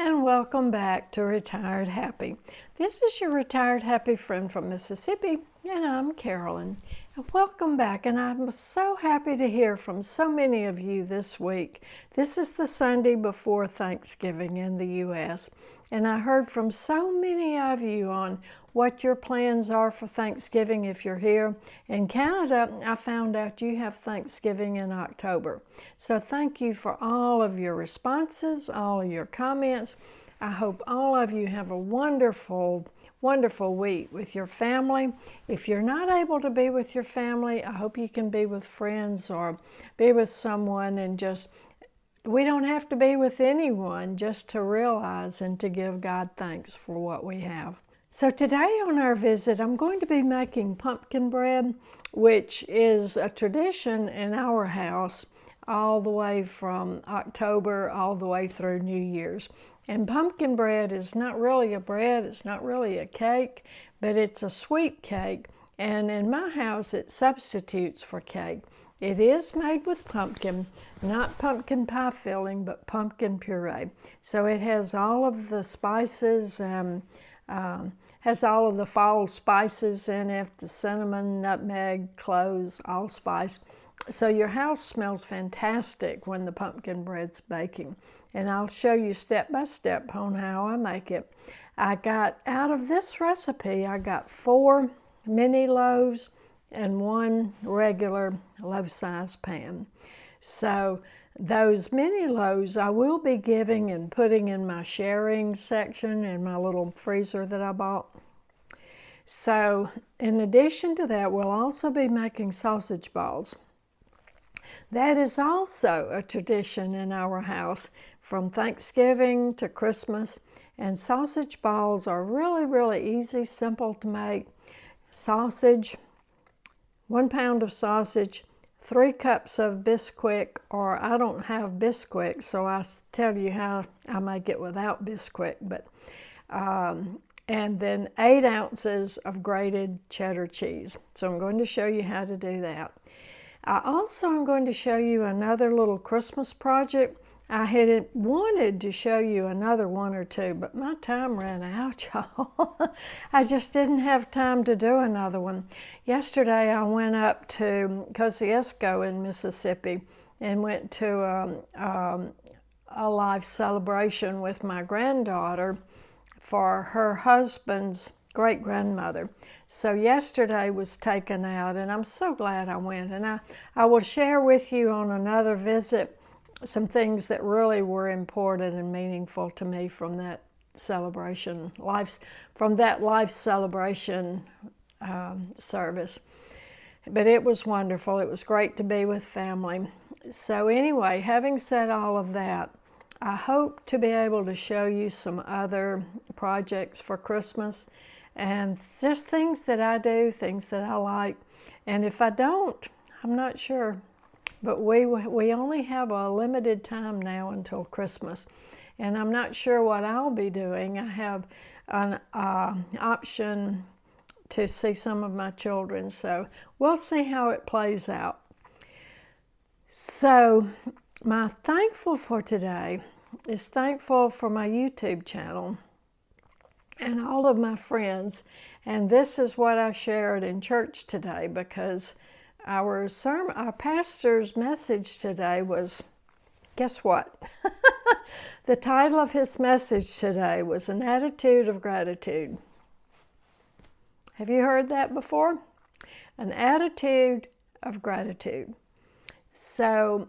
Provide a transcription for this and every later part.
and welcome back to Retired Happy. This is your Retired Happy friend from Mississippi, and I'm Carolyn. And welcome back, and I'm so happy to hear from so many of you this week. This is the Sunday before Thanksgiving in the U.S., and I heard from so many of you on what your plans are for Thanksgiving if you're here. In Canada, I found out you have Thanksgiving in October. So thank you for all of your responses, all of your comments. I hope all of you have a wonderful week with your family. If you're not able to be with your family, I hope you can be with friends or be with someone, and we don't have to be with anyone, just to realize and to give God thanks for what we have. So today on our visit, I'm going to be making pumpkin bread, which is a tradition in our house all the way from October all the way through New Year's. And pumpkin bread is not really a bread, it's not really a cake, but it's a sweet cake. And in my house, it substitutes for cake. It is made with pumpkin, not pumpkin pie filling, but pumpkin puree. So it has all of the spices, has all of the fall spices in it, the cinnamon, nutmeg, cloves, allspice. So your house smells fantastic when the pumpkin bread's baking. And I'll show you step by step on how I make it. Out of this recipe, I got 4 mini loaves and 1 regular loaf-size pan. So those mini loaves I will be giving and putting in my sharing section in my little freezer that I bought. So in addition to that, we'll also be making sausage balls. That is also a tradition in our house from Thanksgiving to Christmas. And sausage balls are really easy, simple to make. Sausage, 1 pound of sausage, 3 cups of Bisquick, or I don't have Bisquick, so I tell you how I make it without Bisquick, but and then 8 ounces of grated cheddar cheese. So I'm going to show you how to do that. I also am going to show you another little Christmas project. I had wanted to show you another 1 or 2, but my time ran out, y'all. I just didn't have time to do another one. Yesterday I went up to Kosciuszko in Mississippi and went to a life celebration with my granddaughter for her husband's great-grandmother. So yesterday was taken out, and I'm so glad I went. And I will share with you on another visit some things that really were important and meaningful to me from that celebration, from that life celebration service. But it was wonderful. It was great to be with family. So anyway, having said all of that, I hope to be able to show you some other projects for Christmas and just things that I do, things that I like. And if I don't, I'm not sure. But we only have a limited time now until Christmas. And I'm not sure what I'll be doing. I have an option to see some of my children. So we'll see how it plays out. So my thankful for today is thankful for my YouTube channel and all of my friends. And this is what I shared in church today, because our pastor's message today was, guess what? The title of his message today was An Attitude of Gratitude. Have you heard that before? An attitude of gratitude. So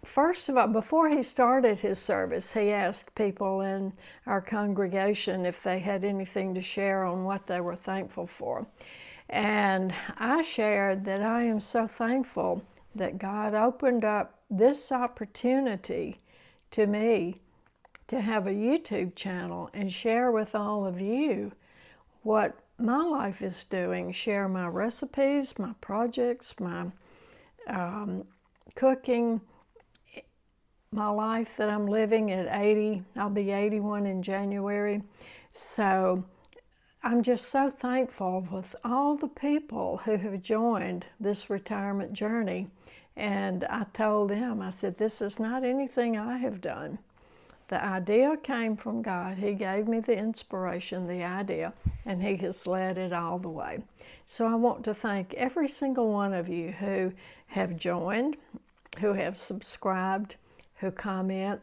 first of all, before he started his service, he asked people in our congregation if they had anything to share on what they were thankful for. And I shared that I am so thankful that God opened up this opportunity to me to have a YouTube channel and share with all of you what my life is doing, share my recipes, my projects, my cooking, my life that I'm living at 80. I'll be 81 in January. So I'm just so thankful with all the people who have joined this retirement journey. And I told them, I said, this is not anything I have done. The idea came from God. He gave me the inspiration, the idea, and He has led it all the way. So I want to thank every single one of you who have joined, who have subscribed, who comment,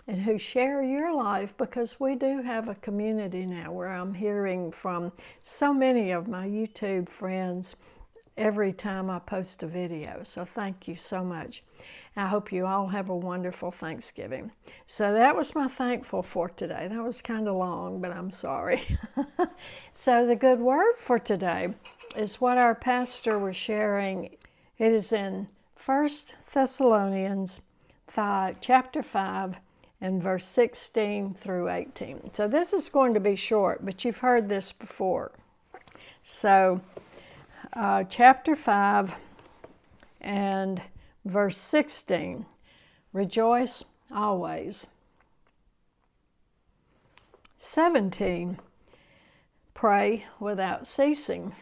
and who share your life, because we do have a community now where I'm hearing from so many of my YouTube friends every time I post a video. So thank you so much. I hope you all have a wonderful Thanksgiving. So that was my thankful for today. That was kind of long, but I'm sorry. So the good word for today is what our pastor was sharing. It is in 1 Thessalonians 5, chapter 5, and verse 16 through 18. So this is going to be short, but you've heard this before. So chapter 5 and verse 16, rejoice always. 17, pray without ceasing.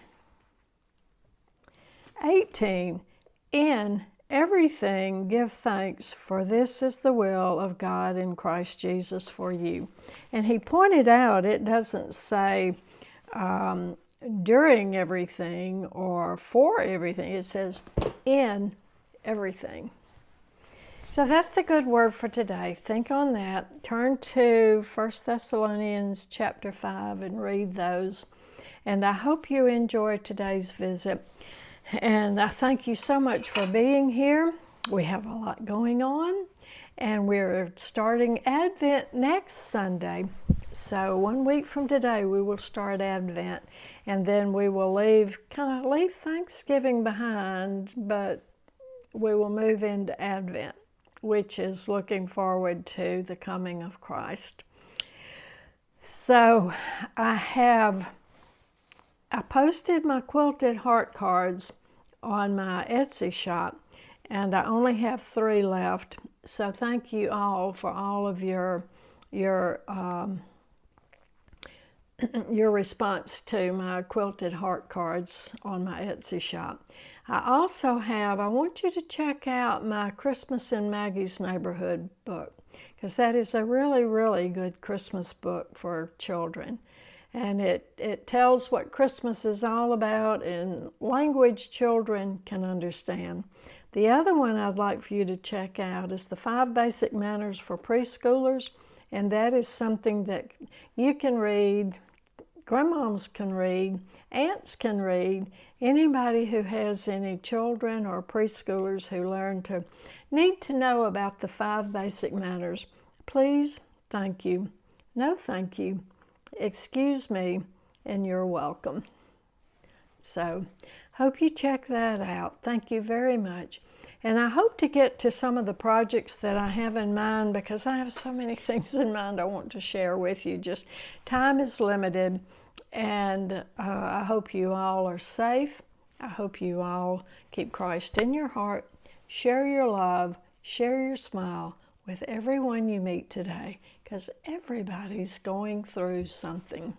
18, in everything give thanks, for this is the will of God in Christ Jesus for you. And he pointed out it doesn't say during everything or for everything. It says in everything. So that's the good word for today. Think on that. Turn to 1 Thessalonians chapter 5 and read those. And I hope you enjoyed today's visit. And I thank you so much for being here. We have a lot going on, and we're starting Advent next Sunday. So 1 week from today, we will start Advent, and then we will leave Thanksgiving behind, but we will move into Advent, which is looking forward to the coming of Christ. So I posted my quilted heart cards on my Etsy shop, and I only have 3 left. So thank you all for all of your response to my quilted heart cards on my Etsy shop. I want you to check out my Christmas in Maggie's Neighborhood book, because that is a really, really good Christmas book for children. And it tells what Christmas is all about in language children can understand. The other one I'd like for you to check out is the 5 Basic Manners for Preschoolers. And that is something that you can read, grandmoms can read, aunts can read, anybody who has any children or preschoolers who need to know about the 5 basic manners. Please, thank you. No, thank you. Excuse me, and you're welcome. So, hope you check that out. Thank you very much. And I hope to get to some of the projects that I have in mind, because I have so many things in mind I want to share with you. Just time is limited, and I hope you all are safe. I hope you all keep Christ in your heart. Share your love, share your smile with everyone you meet today, because everybody's going through something.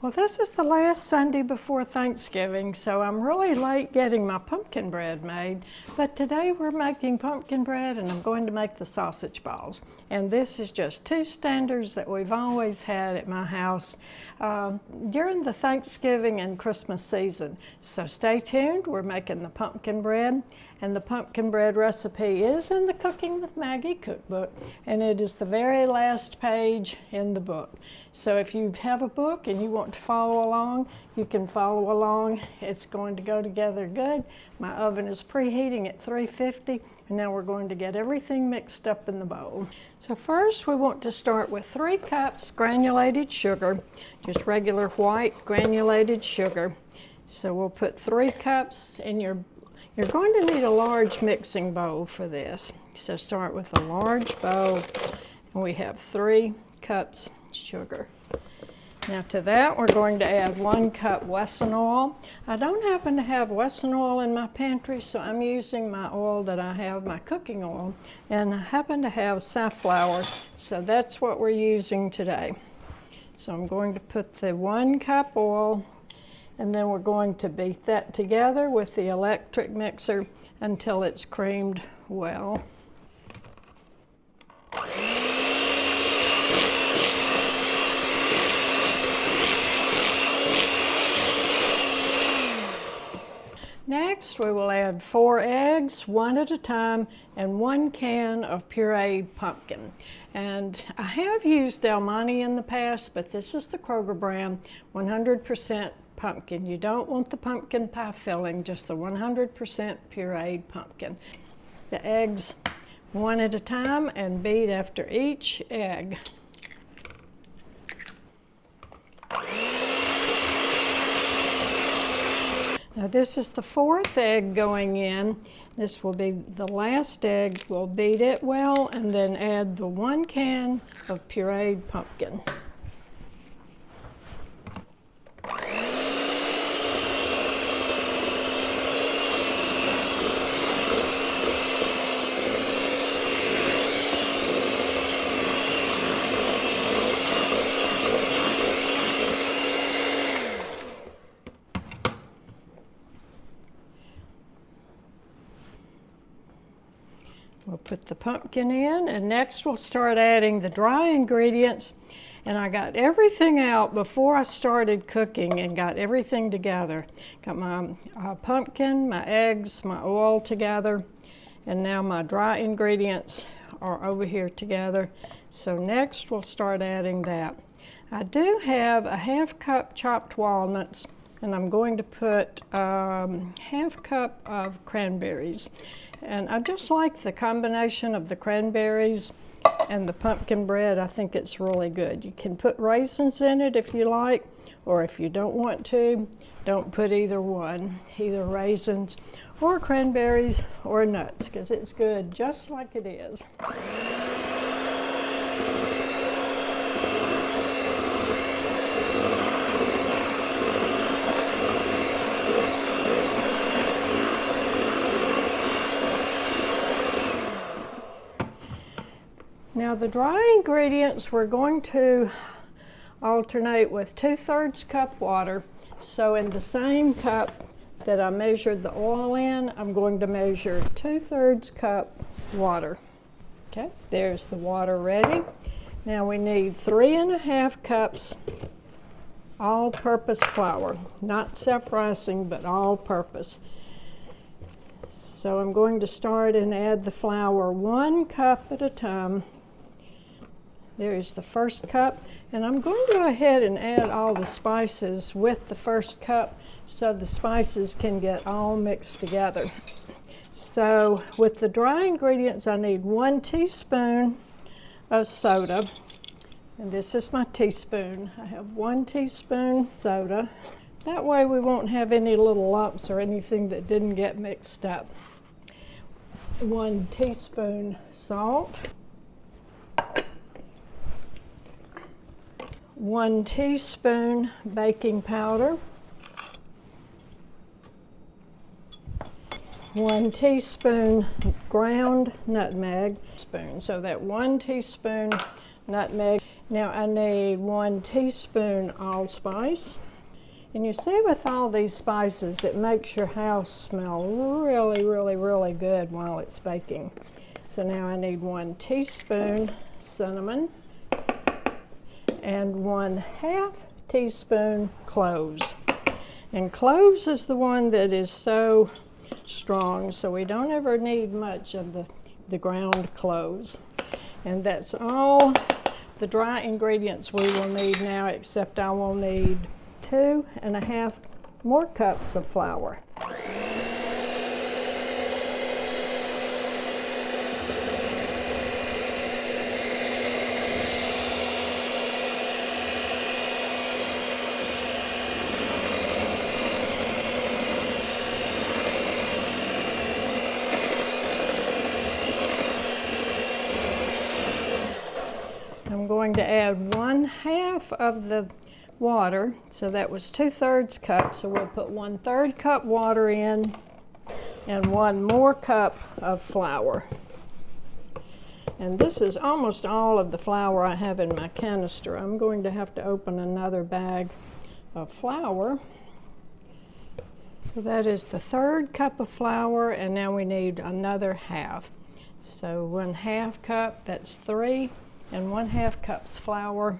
Well, this is the last Sunday before Thanksgiving, so I'm really late getting my pumpkin bread made. But today we're making pumpkin bread, and I'm going to make the sausage balls. And this is just 2 standards that we've always had at my house during the Thanksgiving and Christmas season. So stay tuned. We're making the pumpkin bread, and the pumpkin bread recipe is in the Cooking with Maggie cookbook, and it is the very last page in the book. So if you have a book and you want to follow along, you can follow along. It's going to go together good. My oven is preheating at 350, and now we're going to get everything mixed up in the bowl. So first we want to start with 3 cups granulated sugar, just regular white granulated sugar. So we'll put 3 cups in you're going to need a large mixing bowl for this. So start with a large bowl, and we have 3 cups sugar. Now to that we're going to add 1 cup Wesson oil. I don't happen to have Wesson oil in my pantry, so I'm using my oil that I have, my cooking oil, and I happen to have safflower, so that's what we're using today. So I'm going to put the 1 cup oil, and then we're going to beat that together with the electric mixer until it's creamed well. Next, we will add 4 eggs, one at a time, and 1 can of pureed pumpkin. And I have used Del Monte in the past, but this is the Kroger brand, 100% pumpkin. You don't want the pumpkin pie filling, just the 100% pureed pumpkin. The eggs one at a time and beat after each egg. Now this is the 4th egg going in. This will be the last egg. We'll beat it well and then add the 1 can of pureed pumpkin. We'll put the pumpkin in, and next we'll start adding the dry ingredients. And I got everything out before I started cooking and got everything together. Got my pumpkin, my eggs, my oil together, and now my dry ingredients are over here together. So next we'll start adding that. I do have a 1/2 cup chopped walnuts, and I'm going to put 1/2 cup of cranberries. And I just like the combination of the cranberries and the pumpkin bread. I think it's really good. You can put raisins in it if you like, or if you don't want to, don't put either one, either raisins or cranberries or nuts, because it's good just like it is. Now the dry ingredients we're going to alternate with 2/3 cup water. So in the same cup that I measured the oil in, I'm going to measure 2/3 cup water. Okay, there's the water ready. Now we need 3½ cups all-purpose flour, not self-rising, but all-purpose. So I'm going to start and add the flour 1 cup at a time. There's the 1st cup, and I'm going to go ahead and add all the spices with the 1st cup so the spices can get all mixed together. So with the dry ingredients, I need 1 teaspoon of soda, and this is my teaspoon. I have 1 teaspoon soda. That way we won't have any little lumps or anything that didn't get mixed up. 1 teaspoon salt. 1 teaspoon baking powder, 1 teaspoon ground nutmeg, so that 1 teaspoon nutmeg. Now I need 1 teaspoon allspice. And you see with all these spices, it makes your house smell really, really, really good while it's baking. So now I need 1 teaspoon cinnamon, and 1/2 teaspoon cloves. And cloves is the one that is so strong, so we don't ever need much of the ground cloves. And that's all the dry ingredients we will need now, except I will need 2½ more cups of flour. I'm going to add 1/2 of the water, so that was 2/3 cup, so we'll put 1/3 cup water in and 1 more cup of flour. And this is almost all of the flour I have in my canister. I'm going to have to open another bag of flour. So that is the 1/3 cup of flour, and now we need another 1/2. So 1/2 cup, that's 3 and 1/2 cups flour.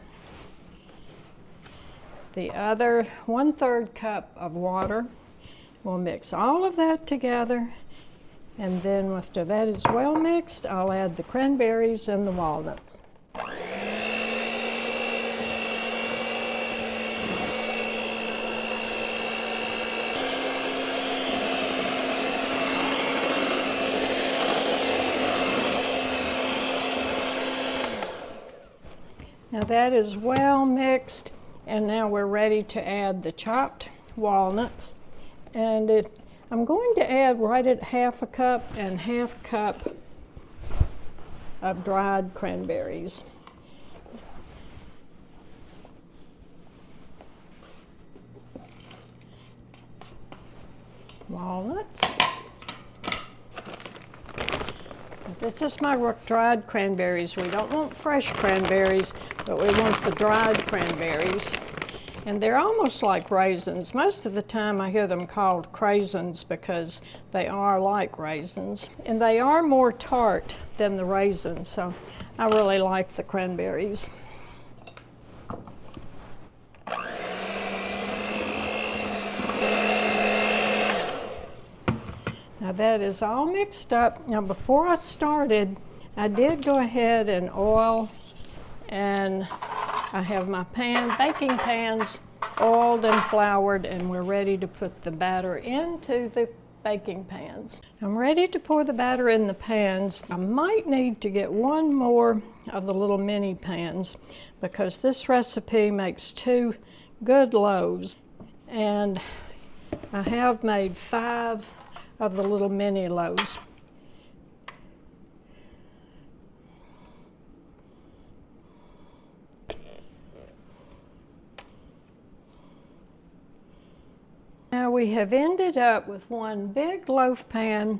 The other 1/3 cup of water. We'll mix all of that together, and then after that is well mixed, I'll add the cranberries and the walnuts. Now that is well mixed, and now we're ready to add the chopped walnuts. And I'm going to add right at half a cup and half cup of dried cranberries. Walnuts. This is my dried cranberries. We don't want fresh cranberries, but we want the dried cranberries. And they're almost like raisins. Most of the time I hear them called craisins because they are like raisins. And they are more tart than the raisins, so I really like the cranberries. Now that is all mixed up. Now before I started, I did go ahead and oil, and I have my baking pans oiled and floured, and we're ready to put the batter into the baking pans. I'm ready to pour the batter in the pans. I might need to get one more of the little mini pans because this recipe makes 2 good loaves, and I have made 5 of the little mini loaves. Now we have ended up with 1 big loaf pan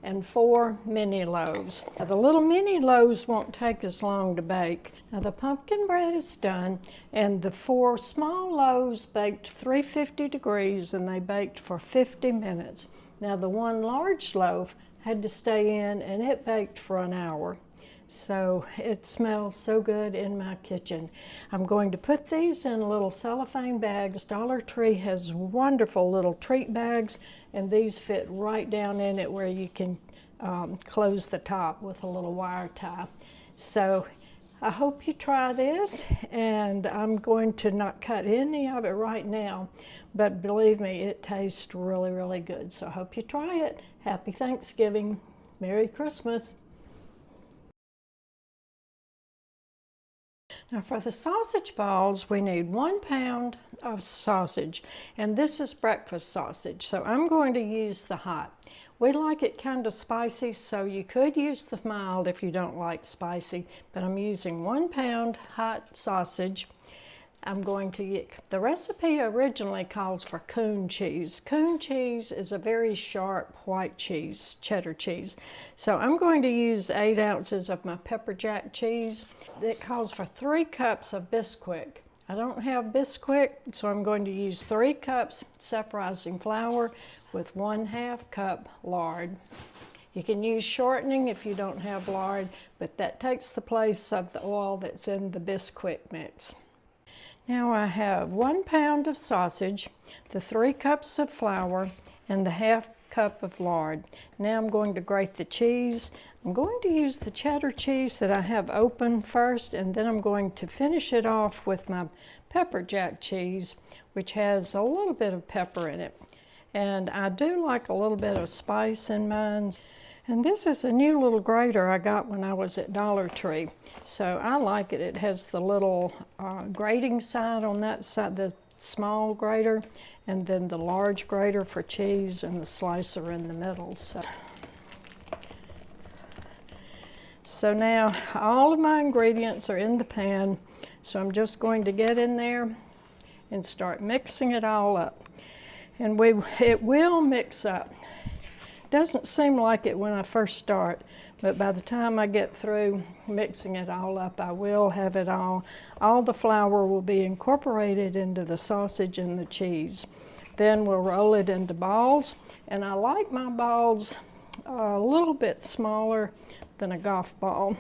and 4 mini loaves. Now the little mini loaves won't take as long to bake. Now the pumpkin bread is done, and the 4 small loaves baked 350 degrees, and they baked for 50 minutes. Now the 1 large loaf had to stay in, and it baked for an hour. So it smells so good in my kitchen. I'm going to put these in little cellophane bags. Dollar Tree has wonderful little treat bags, and these fit right down in it where you can close the top with a little wire tie. So I hope you try this, and I'm going to not cut any of it right now, but believe me, it tastes really, really good. So I hope you try it. Happy Thanksgiving. Merry Christmas. Now for the sausage balls, we need 1 pound of sausage, and this is breakfast sausage, so I'm going to use the hot. We like it kind of spicy, so you could use the mild if you don't like spicy, but I'm using 1 pound hot sausage. I'm going to get, the recipe originally calls for coon cheese. Coon cheese is a very sharp white cheese, cheddar cheese. So I'm going to use 8 ounces of my pepper jack cheese. It calls for 3 cups of Bisquick. I don't have Bisquick, so I'm going to use 3 cups self-rising flour with 1/2 cup lard. You can use shortening if you don't have lard, but that takes the place of the oil that's in the Bisquick mix. Now I have 1 pound of sausage, the 3 cups of flour, and the 1/2 cup of lard. Now I'm going to grate the cheese. I'm going to use the cheddar cheese that I have open first, and then I'm going to finish it off with my pepper jack cheese, which has a little bit of pepper in it. And I do like a little bit of spice in mine. And this is a new little grater I got when I was at Dollar Tree. So I like it. It has the little grating side on that side, the small grater, and then the large grater for cheese and the slicer in the middle. So now all of my ingredients are in the pan. So I'm just going to get in there and start mixing it all up. And it will mix up. Doesn't seem like it when I first start, but by the time I get through mixing it all up, I will have it all the flour will be incorporated into the sausage and the cheese. Then we'll roll it into balls, and I like my balls a little bit smaller than a golf ball.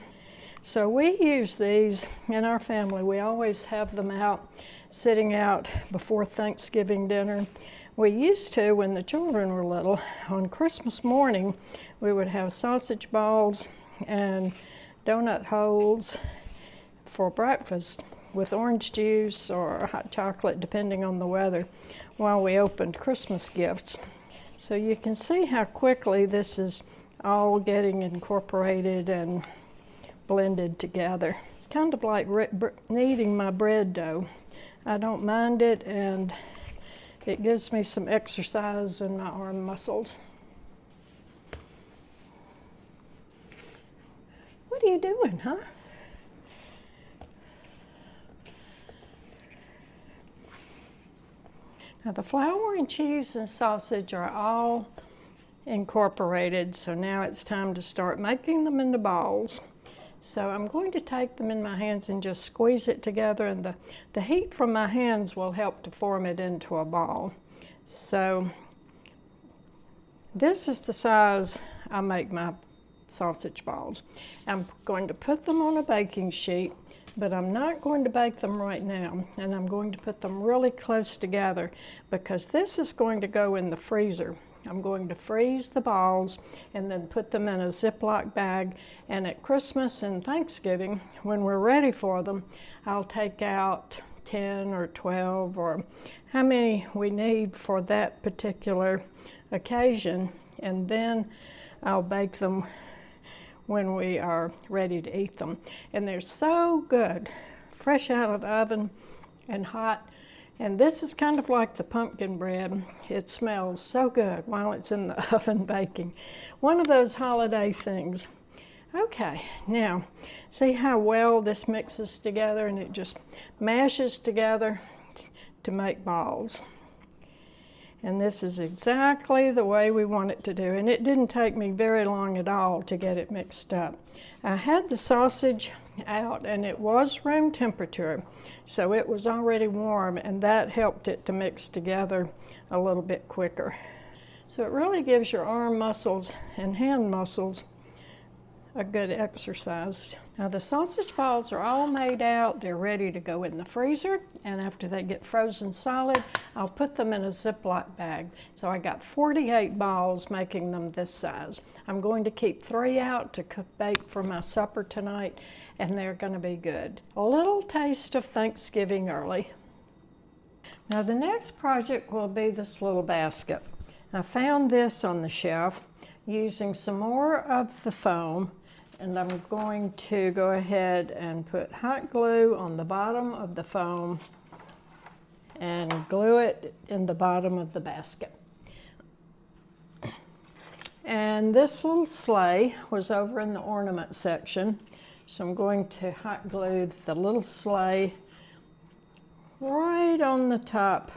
So we use these in our family. We always have them out, sitting out before Thanksgiving dinner. We used to, when the children were little, on Christmas morning, we would have sausage balls and donut holes for breakfast with orange juice or hot chocolate, depending on the weather, while we opened Christmas gifts. So you can see how quickly this is all getting incorporated and blended together. It's kind of like kneading my bread dough. I don't mind it, and it gives me some exercise in my arm muscles. What are you doing, huh? Now the flour and cheese and sausage are all incorporated, so now it's time to start making them into balls. So I'm going to take them in my hands and just squeeze it together, and the heat from my hands will help to form it into a ball. So this is the size I make my sausage balls. I'm going to put them on a baking sheet, but I'm not going to bake them right now, and I'm going to put them really close together because this is going to go in the freezer. I'm going to freeze the balls and then put them in a Ziploc bag, and at Christmas and Thanksgiving, when we're ready for them, I'll take out 10 or 12 or how many we need for that particular occasion, and then I'll bake them when we are ready to eat them. And they're so good, fresh out of the oven and hot. And this is kind of like the pumpkin bread. It smells so good while it's in the oven baking. One of those holiday things. Okay, now see how well this mixes together, and it just mashes together to make balls. And this is exactly the way we want it to do. And it didn't take me very long at all to get it mixed up. I had the sausage out, and it was room temperature, so it was already warm, and that helped it to mix together a little bit quicker. So it really gives your arm muscles and hand muscles a good exercise. Now the sausage balls are all made out. They're ready to go in the freezer, and after they get frozen solid, I'll put them in a Ziploc bag. So I got 48 balls, making them this size. I'm going to keep 3 out to bake for my supper tonight, and they're going to be good. A little taste of Thanksgiving early. Now the next project will be this little basket. I found this on the shelf using some more of the foam, and I'm going to go ahead and put hot glue on the bottom of the foam and glue it in the bottom of the basket. And this little sleigh was over in the ornament section, so I'm going to hot glue the little sleigh right on the top